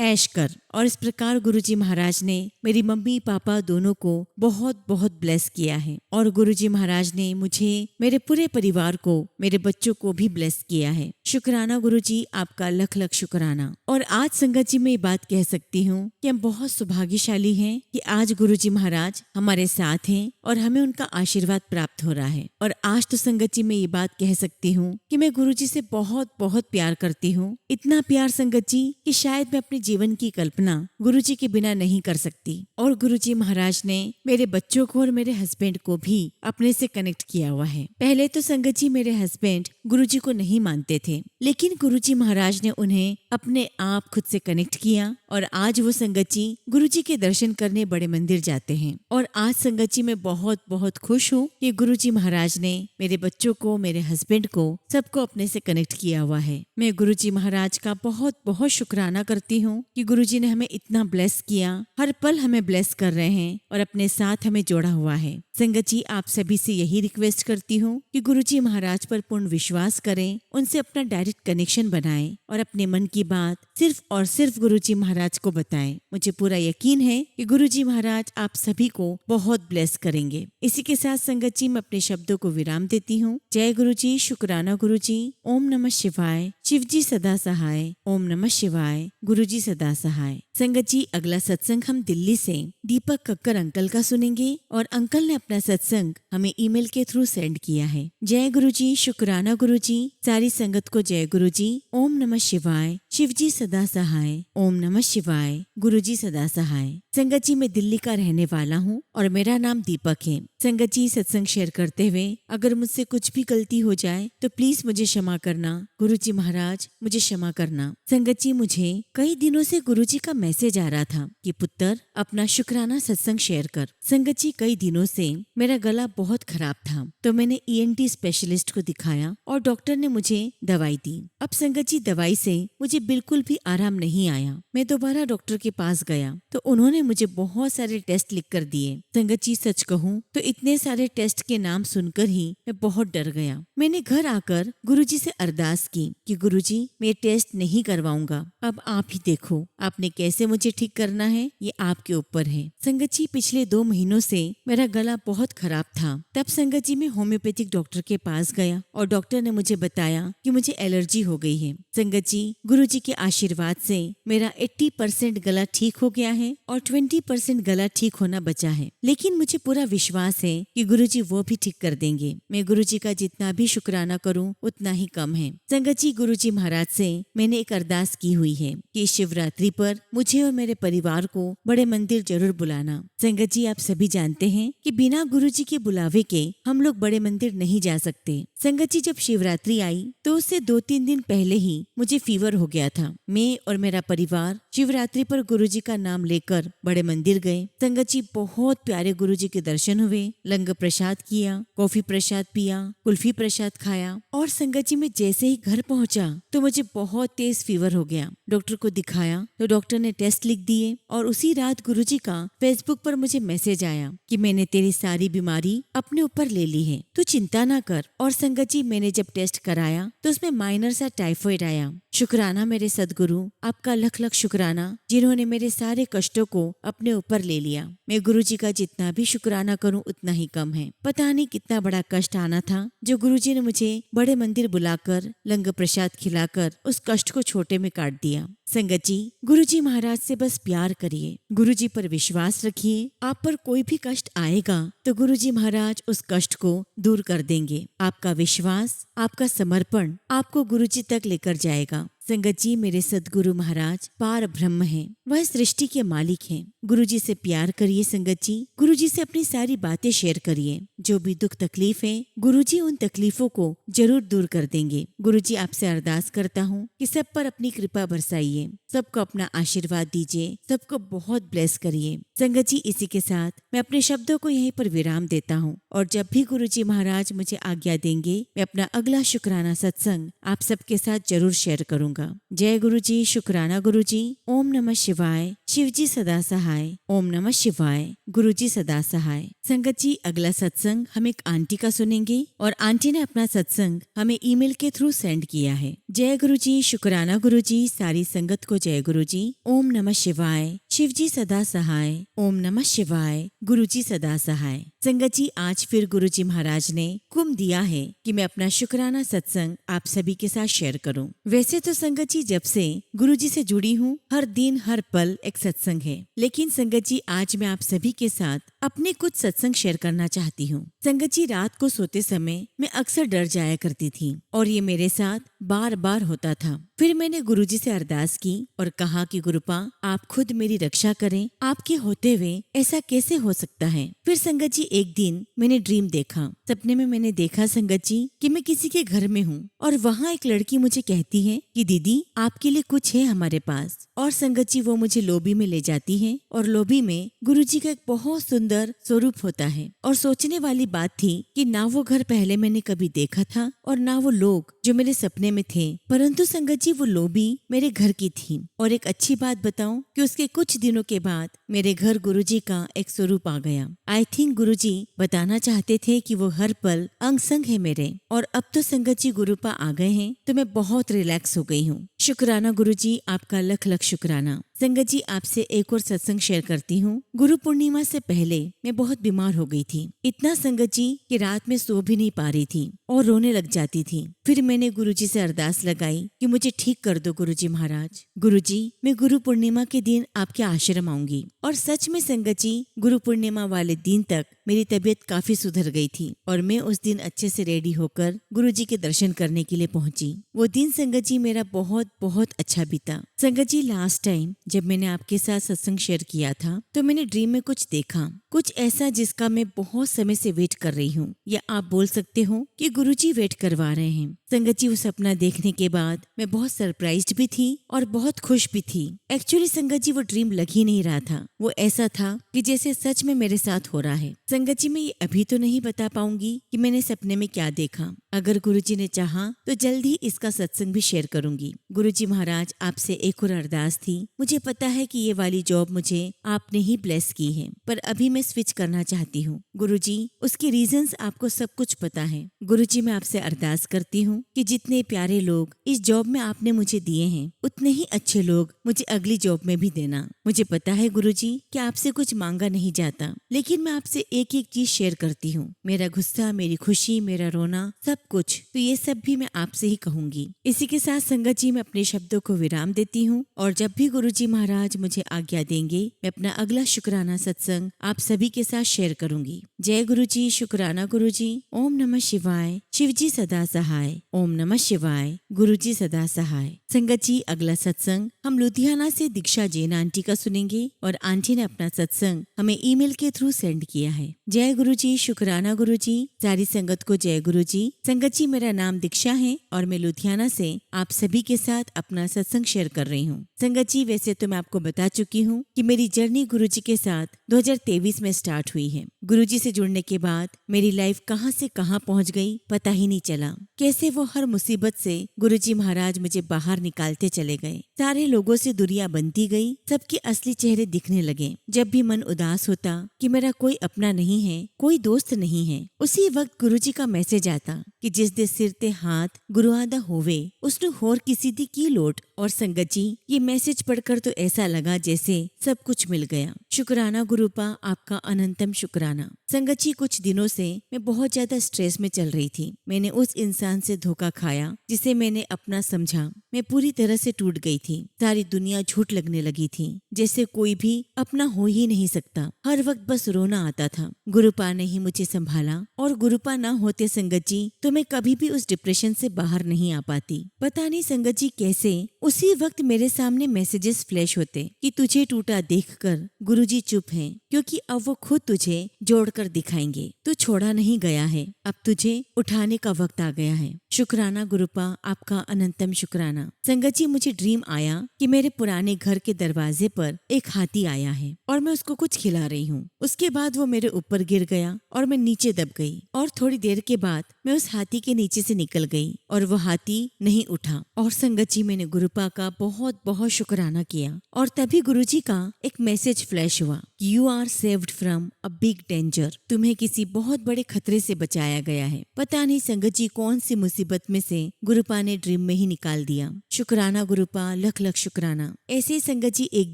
ऐश कर। और इस प्रकार गुरुजी महाराज ने मेरी मम्मी पापा दोनों को बहुत बहुत ब्लेस किया है और गुरुजी महाराज ने मुझे, मेरे पूरे परिवार को, मेरे बच्चों को भी ब्लेस किया है। शुक्राना गुरुजी, आपका लख लख शुक्राना। और आज संगत जी मैं ये बात कह सकती हूँ कि हम बहुत सौभाग्यशाली हैं कि आज गुरुजी महाराज हमारे साथ हैं और हमें उनका आशीर्वाद प्राप्त हो रहा है। और आज तो संगत जी मैं ये बात कह सकती हूँ कि मैं गुरुजी से बहुत बहुत प्यार करती हूँ। इतना प्यार संगत जी कि शायद मैं अपने जीवन की कल्पना गुरुजी के बिना नहीं कर सकती। और गुरुजी महाराज ने मेरे बच्चों को और मेरे हस्बैंड को भी अपने से कनेक्ट किया हुआ है। पहले तो संगत जी मेरे हस्बैंड गुरुजी को नहीं मानते थे, लेकिन गुरुजी महाराज ने उन्हें अपने आप खुद से कनेक्ट किया और आज वो संगत जी गुरुजी के दर्शन करने बड़े मंदिर जाते हैं। और आज संगत जी मैं बहुत बहुत खुश हूँ कि गुरुजी महाराज ने मेरे बच्चों को, मेरे हस्बैंड को, सबको अपने से कनेक्ट किया हुआ है। मैं गुरुजी महाराज का बहुत बहुत शुक्राना करती हूँ कि गुरुजी ने हमें इतना ब्लेस किया, हर पल हमें ब्लेस कर रहे हैं और अपने साथ हमें जोड़ा हुआ है। संगत जी आप सभी से यही रिक्वेस्ट करती हूँ कि गुरुजी महाराज पर पूर्ण विश्वास करें, उनसे अपना डायरेक्ट कनेक्शन बनाएं और अपने मन की बात सिर्फ और सिर्फ गुरुजी महाराज को बताएं। मुझे पूरा यकीन है कि गुरुजी महाराज आप सभी को बहुत ब्लेस करेंगे। इसी के साथ संगत जी मैं अपने शब्दों को विराम देती हूँ। जय गुरुजी, शुक्राना गुरुजी, ओम नमः शिवाय, शिव जी सदा सहाय, ओम नमः शिवाय, गुरुजी सदा सहाय। संगत जी अगला सत्संग हम दिल्ली से दीपक कक्कर अंकल का सुनेंगे और अंकल ने अपना सत्संग हमें ईमेल के थ्रू सेंड किया है। जय गुरुजी, शुक्राना गुरुजी, सारी संगत को जय गुरुजी, ओम नमः शिवाय, शिव जी सदा सहाय, ओम नमः शिवाय, गुरुजी सदा सहाय। संगत जी मैं दिल्ली का रहने वाला हूँ और मेरा नाम दीपक है। संगत जी सत्संग शेयर करते हुए अगर मुझसे कुछ भी गलती हो जाए तो प्लीज मुझे क्षमा करना। गुरुजी महाराज मुझे क्षमा करना। संगत जी मुझे कई दिनों से गुरुजी का मैसेज आ रहा था कि पुत्र अपना शुक्राना सत्संग शेयर कर। संगत जी कई दिनों से मेरा गला बहुत खराब था तो मैंने ENT स्पेशलिस्ट को दिखाया और डॉक्टर ने मुझे दवाई दी। अब संगत जी दवाई से मुझे बिल्कुल भी आराम नहीं आया। मैं दोबारा डॉक्टर के पास गया तो उन्होंने मुझे बहुत सारे टेस्ट लिख कर दिए। संगत जी सच कहूँ तो इतने सारे टेस्ट के नाम सुनकर ही मैं बहुत डर गया। मैंने घर आकर गुरुजी से अरदास की कि गुरुजी मैं टेस्ट नहीं करवाऊंगा, अब आप ही देखो आपने कैसे मुझे ठीक करना है, ये आपके ऊपर है। संगत जी पिछले 2 महीनों से मेरा गला बहुत खराब था। तब संगत जी मैं होम्योपैथिक डॉक्टर के पास गया और डॉक्टर ने मुझे बताया कि मुझे एलर्जी हो गई है। संगत जी गुरुजी के आशीर्वाद से मेरा 80% गला ठीक हो गया है और 20% गला ठीक होना बचा है। लेकिन मुझे पूरा विश्वास है कि गुरुजी वो भी ठीक कर देंगे। मैं गुरुजी का जितना भी शुक्राना करूं उतना ही कम है। संगत जी गुरुजी महाराज से मैंने एक अरदास की हुई है कि शिवरात्रि पर मुझे और मेरे परिवार को बड़े मंदिर जरूर बुलाना। संगत जी आप सभी जानते हैं कि बिना गुरुजी के बुलावे के हम लोग बड़े मंदिर नहीं जा सकते। संगत जी जब शिवरात्रि आई तो उससे 2-3 दिन पहले ही मुझे फीवर हो गया था। मैं और मेरा परिवार शिवरात्रि पर गुरुजी का नाम लेकर बड़े मंदिर गए। संगत जी बहुत प्यारे गुरुजी के दर्शन हुए, लंगर प्रसाद किया, कॉफी प्रसाद पिया, कुल्फी प्रसाद खाया और संगत जी मैं जैसे ही घर पहुंचा तो मुझे बहुत तेज फीवर हो गया। डॉक्टर को दिखाया तो डॉक्टर ने टेस्ट लिख दिए और उसी रात गुरुजी का फेसबुक पर मुझे मैसेज आया कि मैंने तेरी सारी बीमारी अपने ऊपर ले ली है, तू चिंता ना कर। और संगत जी मैंने जब टेस्ट कराया तो उसमें माइनर सा टाइफॉइड आया। शुक्राना मेरे सदगुरु, आपका लख लख शुक्राना जिन्होंने मेरे सारे कष्टों को अपने ऊपर ले लिया। मैं गुरुजी का जितना भी शुक्राना करूं उतना ही कम है। पता नहीं कितना बड़ा कष्ट आना था जो गुरुजी ने मुझे बड़े मंदिर बुलाकर लंगर प्रसाद खिलाकर उस कष्ट को छोटे में काट दिया। संगत जी गुरुजी महाराज से बस प्यार करिए, गुरुजी पर विश्वास रखिए। आप पर कोई भी कष्ट आएगा तो गुरुजी महाराज उस कष्ट को दूर कर देंगे। आपका विश्वास, आपका समर्पण आपको गुरुजी तक लेकर जाएगा। संगत जी, मेरे सदगुरु महाराज पार ब्रह्म हैं, वह सृष्टि के मालिक हैं। गुरु जी से प्यार करिए संगत जी, गुरु जी से अपनी सारी बातें शेयर करिए। जो भी दुख तकलीफ है, गुरु जी उन तकलीफों को जरूर दूर कर देंगे। गुरु जी आपसे अरदास करता हूँ कि सब पर अपनी कृपा बरसाइए, सबको अपना आशीर्वाद दीजिए, सबको बहुत ब्लेस करिए। संगत जी, इसी के साथ मैं अपने शब्दों को यहीं पर विराम देता हूँ और जब भी गुरु जी महाराज मुझे आज्ञा देंगे, मैं अपना अगला शुक्राना सत्संग आप सबके साथ जरूर शेयर करूंगा। जय गुरु जी, शुक्राना गुरु जी। ओम नमः शिवाय। शिव जी सदा सहाय। ओम नमः शिवाय। गुरु जी सदा सहाय। संगत जी, अगला सत्संग हम एक आंटी का सुनेंगे और आंटी ने अपना सत्संग हमें ईमेल के थ्रू सेंड किया है। जय गुरु जी, शुक्राना गुरु जी। सारी संगत को जय गुरु जी। ओम नमः शिवाय। शिव जी सदा सहाय। ओम नमः शिवाय। गुरु जी सदा सहाय। संगत जी, आज फिर गुरु जी महाराज ने हुक्म दिया है कि मैं अपना शुक्राना सत्संग आप सभी के साथ शेयर करूं। वैसे तो संगत जी, जब से गुरु जी से जुड़ी हूँ, हर दिन हर पल एक सत्संग है, लेकिन संगत जी आज मैं आप सभी के साथ अपने कुछ सत्संग शेयर करना चाहती हूँ। संगत जी, रात को सोते समय मैं अक्सर डर जाया करती थी और ये मेरे साथ बार बार होता था। फिर मैंने गुरु जी से अरदास की और कहा कि गुरुपा, आप खुद मेरी रक्षा करें, आपके होते हुए ऐसा कैसे हो सकता है। फिर संगत जी, एक दिन मैंने ड्रीम देखा। सपने में मैंने देखा संगत जी कि मैं किसी के घर में हूँ और वहाँ एक लड़की मुझे कहती है कि दीदी, आपके लिए कुछ है हमारे पास। और संगत जी, वो मुझे लॉबी में ले जाती है और लॉबी में गुरु जी का एक बहुत सुंदर स्वरूप होता है। और सोचने वाली बात थी कि ना वो घर पहले मैंने कभी देखा था और ना वो लोग जो मेरे सपने में थे, परंतु संगत जी वो लॉबी मेरे घर की थी। और एक अच्छी बात बताऊं कि उसके कुछ दिनों के बाद मेरे घर गुरु जी का एक स्वरूप आ गया। आई थिंक गुरु जी बताना चाहते थे कि वो हर पल अंग संग है मेरे। और अब तो संगत जी गुरुपा आ गए हैं तो मैं बहुत रिलैक्स हो गई हूँ। शुक्राना गुरु जी, आपका लख लख शुक्राना। संगत जी, आपसे एक और सत्संग शेयर करती हूँ। गुरु पूर्णिमा से पहले मैं बहुत बीमार हो गई थी, इतना संगत जी कि रात में सो भी नहीं पा रही थी और रोने लग जाती थी। फिर मैंने गुरु जी से अरदास लगाई कि मुझे ठीक कर दो गुरु जी महाराज। गुरु जी, मैं गुरु पूर्णिमा के दिन आपके आश्रम आऊंगी। और सच में संगत जी, गुरु पूर्णिमा वाले दिन तक मेरी तबीयत काफी सुधर गई थी और मैं उस दिन अच्छे से रेडी होकर गुरु जी के दर्शन करने के लिए पहुंची। वो दिन संगत जी मेरा बहुत बहुत अच्छा बीता। संगत जी, लास्ट टाइम जब मैंने आपके साथ सत्संग शेयर किया था तो मैंने ड्रीम में कुछ देखा, कुछ ऐसा जिसका मैं बहुत समय से वेट कर रही हूँ, या आप बोल सकते हो कि गुरुजी वेट करवा रहे हैं। संगत जी, वो सपना देखने के बाद मैं बहुत सरप्राइज्ड भी थी और बहुत खुश भी थी। एक्चुअली संगत जी, वो ड्रीम लग ही नहीं रहा था, वो ऐसा था कि जैसे सच में मेरे साथ हो रहा है। संगत जी, मैं ये अभी तो नहीं बता पाऊंगी कि मैंने सपने में क्या देखा। अगर गुरुजी ने चाहा तो जल्द ही इसका सत्संग भी शेयर करूंगी। गुरुजी महाराज, आपसे एक और अरदास थी। मुझे पता है कि ये वाली जॉब मुझे आपने ही ब्लेस की है, पर अभी मैं स्विच करना चाहती हूँ। गुरुजी, उसके रीजंस आपको सब कुछ पता है। गुरुजी, मैं आपसे अरदास करती हूँ कि जितने प्यारे लोग इस जॉब में आपने मुझे दिए हैं, उतने ही अच्छे लोग मुझे अगली जॉब में भी देना। मुझे पता है गुरुजी कि आपसे कुछ मांगा नहीं जाता, लेकिन मैं आपसे एक एक चीज शेयर करती हूँ। मेरा गुस्सा, मेरी खुशी, मेरा रोना, सब कुछ, तो ये सब भी मैं आपसे ही कहूंगी। इसी के साथ संगत जी, मैं अपने शब्दों को विराम देती हूँ और जब भी गुरुजी महाराज मुझे आज्ञा देंगे, मैं अपना अगला शुक्राना सत्संग आप सभी के साथ शेयर करूंगी। जय गुरुजी, शुक्राना गुरुजी। ओम नमः शिवाय। शिव जी सदा सहाय। ओम नमः शिवाय। गुरुजी सदा सहाय। संगत जी, अगला सत्संग हम लुधियाना से दीक्षा जैन आंटी का सुनेंगे और आंटी ने अपना सत्संग हमें ईमेल के थ्रू सेंड किया है। जय गुरुजी, शुक्राना गुरुजी। सारी संगत को जय गुरुजी। संगत जी, मेरा नाम दीक्षा है और मैं लुधियाना से आप सभी के साथ अपना सत्संग शेयर कर रही हूँ। संगत जी, वैसे तो मैं आपको बता चुकी हूँ कि मेरी जर्नी गुरुजी के साथ 2023 में स्टार्ट हुई है। गुरुजी से जुड़ने के बाद मेरी लाइफ कहाँ से कहाँ पहुँच गई पता ही नहीं चला। कैसे वो हर मुसीबत से गुरुजी महाराज मुझे बाहर निकालते चले गए। सारे लोगों से दूरियां बनती गई, सबके असली चेहरे दिखने लगे। जब भी मन उदास होता कि मेरा कोई अपना नहीं है, कोई दोस्त नहीं है, उसी वक्त गुरुजी का मैसेज आता कि जिस दे सिर ते हाथ गुरु आदा होवे उसनु होर किसी दी की लोट। और संगत जी, ये मैसेज पढ़कर तो ऐसा लगा जैसे सब कुछ मिल गया। शुक्राना गुरुपा, आपका अनंतम शुक्राना। संगत जी, कुछ दिनों से मैं बहुत ज्यादा स्ट्रेस में चल रही थी। मैंने उस इंसान से धोखा खाया जिसे मैंने अपना समझा। मैं पूरी तरह से टूट गई थी। सारी दुनिया झूठ लगने लगी थी, जैसे कोई भी अपना हो ही नहीं सकता। हर वक्त बस रोना आता था। गुरुपा ने ही मुझे संभाला और गुरुपा ना होते संगत जी तो मैं कभी भी उस डिप्रेशन से बाहर नहीं आ पाती। पता नहीं संगत जी कैसे उसी वक्त मेरे सामने मैसेजेस फ्लैश होते कि तुझे टूटा देखकर गुरुजी चुप हैं, क्योंकि अब वो खुद तुझे जोड़कर दिखाएंगे। तू छोड़ा नहीं गया है, अब तुझे उठाने का वक्त आ गया है। शुक्राना गुरुपा, आपका अनंतम शुक्राना। संगत जी, मुझे ड्रीम आया कि मेरे पुराने घर के दरवाजे पर एक हाथी आया है और मैं उसको कुछ खिला रही हूँ। उसके बाद वो मेरे ऊपर गिर गया और मैं नीचे दब गई और थोड़ी देर के बाद मैं उस हाथी के नीचे से निकल गई और वो हाथी नहीं उठा। और संगत जी, मैंने गुरुपा का बहुत बहुत शुक्राना किया और तभी गुरुजी का एक मैसेज फ्लैश हुआ, you are saved from a big danger. तुम्हें किसी बहुत बड़े खतरे से बचाया गया है। पता नहीं संगत जी कौन सी मुसीबत में से गुरुपा ने ड्रीम में ही निकाल दिया। शुक्राना गुरुपा, लख लख शुक्राना। ऐसे ही संगत जी एक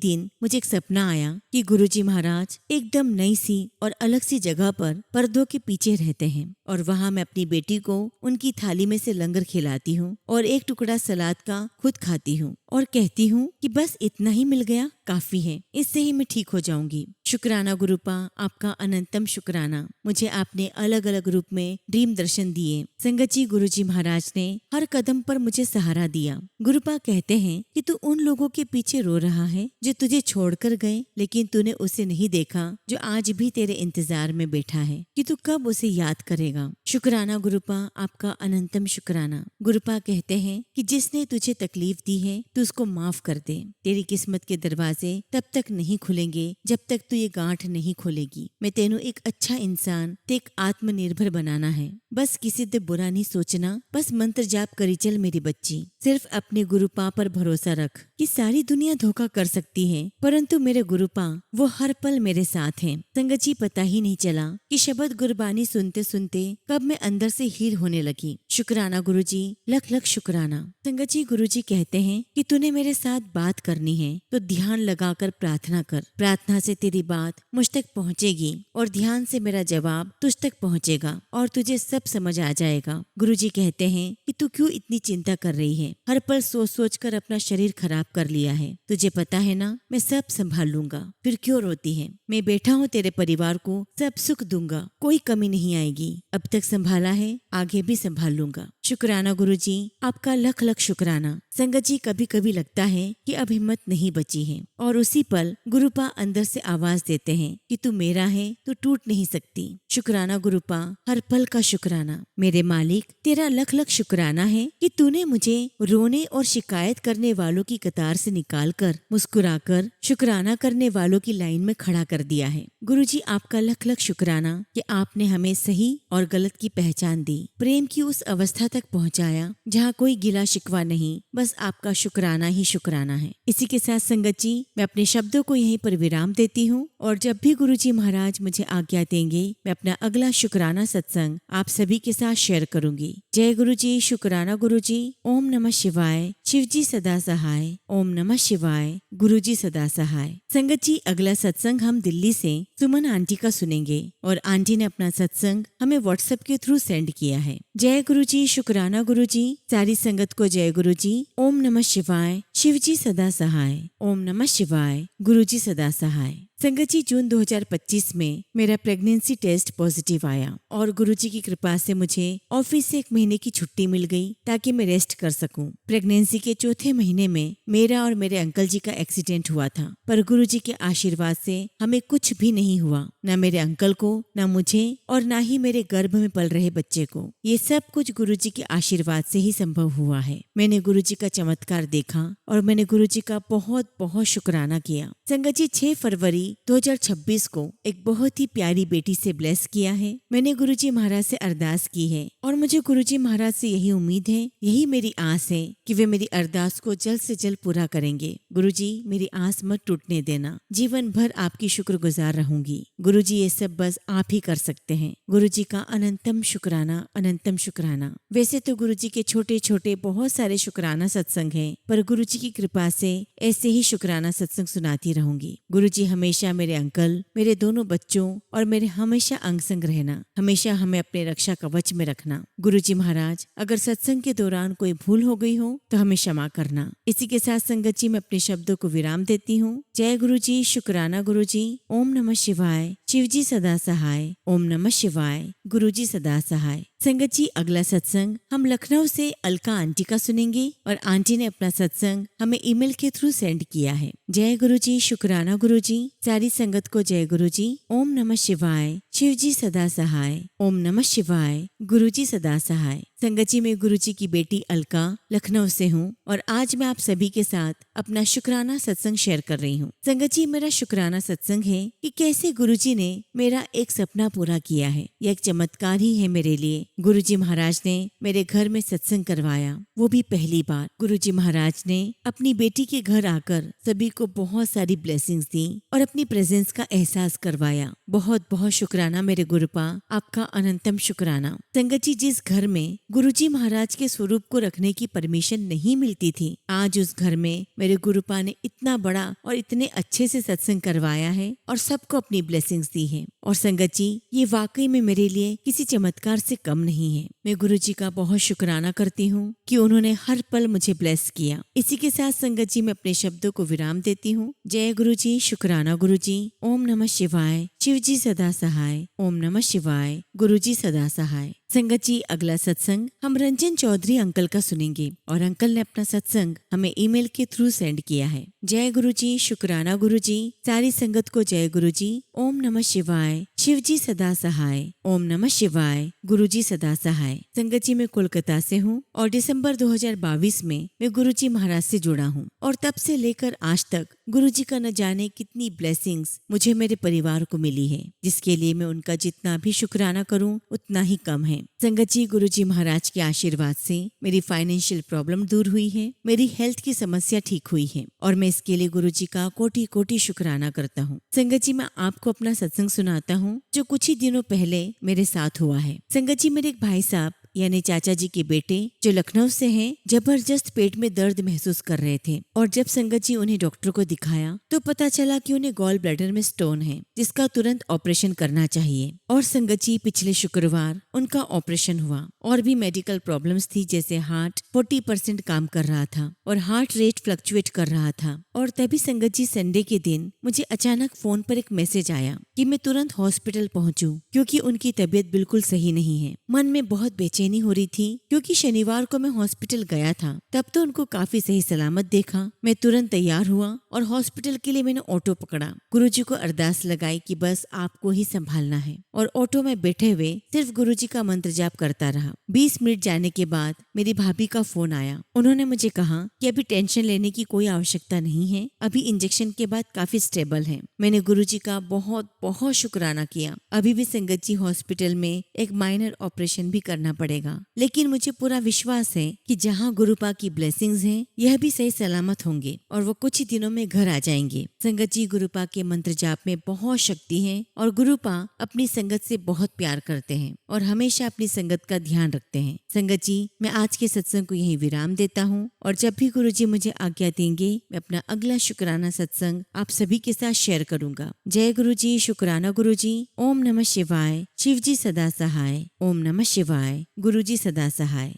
दिन मुझे एक सपना आया कि गुरुजी महाराज एकदम नई सी और अलग सी जगह पर पर्दों के पीछे रहते हैं और वहाँ मैं अपनी बेटी को उनकी थाली में से लंगर खिलाती हूँ और एक टुकड़ा सलाद का खुद खाती हूँ और कहती हूँ कि बस इतना ही मिल गया, काफी है, इससे ही मैं ठीक हो जाऊंगी। शुक्राना गुरुपा, आपका अनंतम शुक्राना। मुझे आपने अलग अलग रूप में ड्रीम दर्शन दिए। संगत जी, गुरुजी महाराज ने हर कदम पर मुझे सहारा दिया। गुरुपा कहते हैं कि तू उन लोगों के पीछे रो रहा है जो तुझे छोड़कर गए, लेकिन तूने उसे नहीं देखा जो आज भी तेरे इंतजार में बैठा है कि तू कब उसे याद करेगा। शुक्राना गुरुपा, आपका अनंतम शुक्राना। गुरुपा कहते हैं कि जिसने तुझे तकलीफ दी है तू उसको माफ कर दे। तेरी किस्मत के दरवाजे तब तक नहीं खुलेंगे जब तक तू ये गांठ नहीं खोलेगी। मैं तेनू एक अच्छा इंसान ते एक आत्मनिर्भर बनाना है। बस किसी से बुरा नहीं सोचना, बस मंत्र जाप करी चल मेरी बच्ची। सिर्फ अपने गुरुपा पर भरोसा रख कि सारी दुनिया धोखा कर सकती है, परंतु मेरे गुरुपा वो हर पल मेरे साथ हैं। संगत जी, पता ही नहीं चला कि शब्द गुरबानी सुनते सुनते कब मैं अंदर से हील होने लगी। शुक्राना गुरुजी, लख लख शुक्राना। संगत जी, गुरुजी कहते हैं कि तूने मेरे साथ बात करनी है तो ध्यान लगाकर प्रार्थना कर। प्रार्थना से तेरी बात मुझ तक पहुँचेगी और ध्यान से मेरा जवाब तुझ तक पहुँचेगा और तुझे सब समझ आ जाएगा। गुरुजी कहते हैं कि तू क्यों इतनी चिंता कर रही है, हर पल सोच सोच कर अपना शरीर खराब कर लिया है। तुझे पता है ना, मैं सब संभाल लूंगा, फिर क्यों रोती है। मैं बैठा हूँ, तेरे परिवार को सब सुख दूंगा, कोई कमी नहीं आएगी। अब तक संभाला है, आगे भी संभाल लूंगा। शुक्राना गुरुजी, आपका लख लख शुक्राना। संगत जी, कभी कभी लगता है कि अब हिम्मत नहीं बची है और उसी पल गुरुपा अंदर से आवाज देते हैं कि तू मेरा है, तू टूट नहीं सकती। शुक्राना गुरुपा, हर पल का शुक्राना। मेरे मालिक, तेरा लख लख शुक्राना है कि तूने मुझे रोने और शिकायत करने वालों की कतार से निकालकर मुस्कुराकर शुक्राना करने वालों की लाइन में खड़ा कर दिया है। गुरुजी, आपका लख लख शुक्राना कि आपने हमें सही और गलत की पहचान दी, प्रेम की उस अवस्था तक पहुंचाया जहां कोई गिला शिकवा नहीं, बस आपका शुक्राना ही शुक्राना है। इसी के साथ संगत जी, मैं अपने शब्दों को यहीं पर विराम देती हूँ और जब भी गुरुजी महाराज मुझे आज्ञा देंगे, मैं अपना अगला शुक्राना सत्संग आप सभी के साथ शेयर करूंगी। जय गुरुजी, शुक्राना गुरुजी। ओम नमः शिवाय। शिवजी सदा सहाय। ओम नमः शिवाय। गुरुजी सदा सहाय। संगत जी, अगला सत्संग हम दिल्ली से सुमन आंटी का सुनेंगे और आंटी ने अपना सत्संग हमें व्हाट्सएप के थ्रू सेंड किया है। जय गुरुजी, शुक्राना गुरुजी। सारी संगत को जय गुरुजी। ओम नमः शिवाय। शिवजी सदा सहाय। ओम नमः शिवाय। गुरुजी सदा सहाय। संगत जी, जून 2025 में मेरा प्रेगनेंसी टेस्ट पॉजिटिव आया और गुरुजी की कृपा से मुझे ऑफिस से 1 महीने की छुट्टी मिल गई ताकि मैं रेस्ट कर सकूं। प्रेगनेंसी के चौथे महीने में मेरा और मेरे अंकल जी का एक्सीडेंट हुआ था, पर गुरुजी के आशीर्वाद से हमें कुछ भी नहीं हुआ, न मेरे अंकल को, न मुझे और न ही मेरे गर्भ में पल रहे बच्चे को। ये सब कुछ गुरुजी के आशीर्वाद से ही संभव हुआ है। मैंने गुरुजी का चमत्कार देखा और मैंने गुरुजी का बहुत बहुत शुक्राना किया। संगत जी, 6 फरवरी 2026 को एक बहुत ही प्यारी बेटी से ब्लेस किया है। मैंने गुरुजी महाराज से अरदास की है और मुझे गुरुजी महाराज से यही उम्मीद है, यही मेरी आस है कि वे मेरी अरदास को जल्द से जल्द पूरा करेंगे। गुरुजी, मेरी आस मत टूटने देना, जीवन भर आपकी शुक्रगुजार रहूंगी। गुरुजी, ये सब बस आप ही कर सकते हैं। गुरुजी का अनंतम शुक्राना, अनंतम शुक्राना। वैसे तो गुरुजी के छोटे छोटे बहुत सारे शुक्राना सत्संग हैं, पर गुरुजी की कृपा से ऐसे ही शुक्राना सत्संग सुनाती रहूंगी। गुरुजी, हमेशा मेरे अंकल, मेरे दोनों बच्चों और मेरे हमेशा अंग संग रहना, हमेशा हमें अपने रक्षा कवच में रखना। गुरुजी महाराज, अगर सत्संग के दौरान कोई भूल हो गई हो तो हमें क्षमा करना। इसी के साथ संगत जी, मैं अपने शब्दों को विराम देती हूँ। जय गुरुजी, शुक्राना गुरुजी। ओम नमः शिवाय। शिवजी सदा सहाय। ओम नमः शिवाय। गुरुजी सदा सहाय। संगत जी, अगला सत्संग हम लखनऊ से अलका आंटी का सुनेंगे और आंटी ने अपना सत्संग हमें ईमेल के थ्रू सेंड किया है। जय गुरु जी, शुक्राना गुरु जी, सारी संगत को जय गुरु जी। ओम नमः शिवाय, शिव जी सदा सहाय। ओम नमः शिवाय, गुरु जी सदा सहाय। संगत जी, मैं गुरु जी की बेटी अलका लखनऊ से हूँ और आज मैं आप सभी के साथ अपना शुक्राना सत्संग शेयर कर रही हूँ। संगत जी, मेरा शुक्राना सत्संग है कि कैसे गुरु जी ने मेरा एक सपना पूरा किया है। यह एक चमत्कार ही है मेरे लिए। गुरु जी महाराज ने मेरे घर में सत्संग करवाया, वो भी पहली बार। गुरु जी महाराज ने अपनी बेटी के घर आकर सभी को बहुत सारी ब्लेसिंग्स दी और अपनी प्रेजेंस का एहसास करवाया। बहुत बहुत शुक्राना मेरे गुरुपा, आपका अनंतम शुक्राना। संगत जी, जिस घर में गुरुजी महाराज के स्वरूप को रखने की परमिशन नहीं मिलती थी, आज उस घर में मेरे गुरुपा ने इतना बड़ा और इतने अच्छे से सत्संग करवाया है और सबको अपनी ब्लेसिंग्स दी है। और संगत जी, ये वाकई में मेरे लिए किसी चमत्कार से कम नहीं है। मैं गुरुजी का बहुत शुक्राना करती हूँ कि उन्होंने हर पल मुझे ब्लेस किया। इसी के साथ संगत जी, मैं अपने शब्दों को विराम देती हूँ। जय गुरु जी, शुक्राना गुरु जी। ओम नमः शिवाय, शिव जी सदा सहाय। ओम नमः शिवाय, गुरु जी सदा सहाय। संगत जी, अगला सत्संग हम रंजन चौधरी अंकल का सुनेंगे और अंकल ने अपना सत्संग हमें ईमेल के थ्रू सेंड किया है। जय गुरु जी, शुक्राना गुरु जी, सारी संगत को जय गुरु जी। ओम नमः शिवाय, शिव जी सदा सहाय। ओम नमः शिवाय, गुरु जी सदा सहाय। संगत जी, मैं कोलकाता से हूँ और दिसंबर 2022 में मैं गुरु जी महाराज से जुड़ा हूँ और तब से लेकर आज तक गुरु जी का न जाने कितनी ब्लेसिंग्स मुझे मेरे परिवार को मिली है, जिसके लिए मैं उनका जितना भी शुक्राना करूँ उतना ही कम है। संगत जी, गुरु जी महाराज के आशीर्वाद से मेरी फाइनेंशियल प्रॉब्लम दूर हुई है, मेरी हेल्थ की समस्या ठीक हुई है और मैं इसके लिए गुरु जी का कोटि कोटि शुक्राना करता हूँ। संगत जी, मैं आपको अपना सत्संग सुनाता हूँ जो कुछ ही दिनों पहले मेरे साथ हुआ है। संगत जी, मेरे एक भाई साहब यानी चाचा जी के बेटे जो लखनऊ से हैं, जबरदस्त पेट में दर्द महसूस कर रहे थे और जब संगत जी उन्हें डॉक्टर को दिखाया तो पता चला कि उन्हें गॉल ब्लैडर में स्टोन है, जिसका तुरंत ऑपरेशन करना चाहिए। और संगत जी, पिछले शुक्रवार उनका ऑपरेशन हुआ और भी मेडिकल प्रॉब्लम्स थी, जैसे हार्ट 40% काम कर रहा था और हार्ट रेट फ्लक्चुएट कर रहा था। और तभी संगत जी, संडे के दिन मुझे अचानक फोन पर एक मैसेज आया कि मैं तुरंत हॉस्पिटल पहुंचूं क्योंकि उनकी तबीयत बिल्कुल सही नहीं है। मन में बहुत बेचैनी हो रही थी क्योंकि शनिवार को मैं हॉस्पिटल गया था, तब तो उनको काफी सही सलामत देखा। मैं तुरंत तैयार हुआ और हॉस्पिटल के लिए मैंने ऑटो पकड़ा। गुरुजी को अरदास लगाई कि बस आपको ही संभालना है और ऑटो में बैठे हुए सिर्फ गुरुजी का मंत्र जाप करता रहा। 20 मिनट जाने के बाद मेरी भाभी का फोन आया। उन्होंने मुझे कहा कि अभी टेंशन लेने की कोई आवश्यकता नहीं है, अभी इंजेक्शन के बाद काफी स्टेबल है। मैंने गुरुजी का बहुत बहुत शुक्राना किया। अभी भी संगत जी, हॉस्पिटल में एक माइनर ऑपरेशन भी करना पड़ेगा, लेकिन मुझे पूरा विश्वास है कि जहाँ गुरुपा की ब्लेसिंग्स हैं, यह भी सही सलामत होंगे और वो कुछ ही दिनों में घर आ जाएंगे। संगत जी, गुरुपा के मंत्र जाप में बहुत शक्ति है और गुरुपा अपनी संगत से बहुत प्यार करते हैं और हमेशा अपनी संगत का ध्यान रखते हैं। संगत जी, मैं आज के सत्संग को यहीं विराम देता हूँ और जब भी गुरुजी मुझे आज्ञा देंगे, मैं अपना अगला शुक्राना सत्संग आप सभी के साथ शेयर करूंगा। जय गुरु जी, शुक्राना गुरु जी। ओम नमः शिवाय, शिव जी सदा सहाय। ओम नमः शिवाय, गुरु जी सदा सहाय।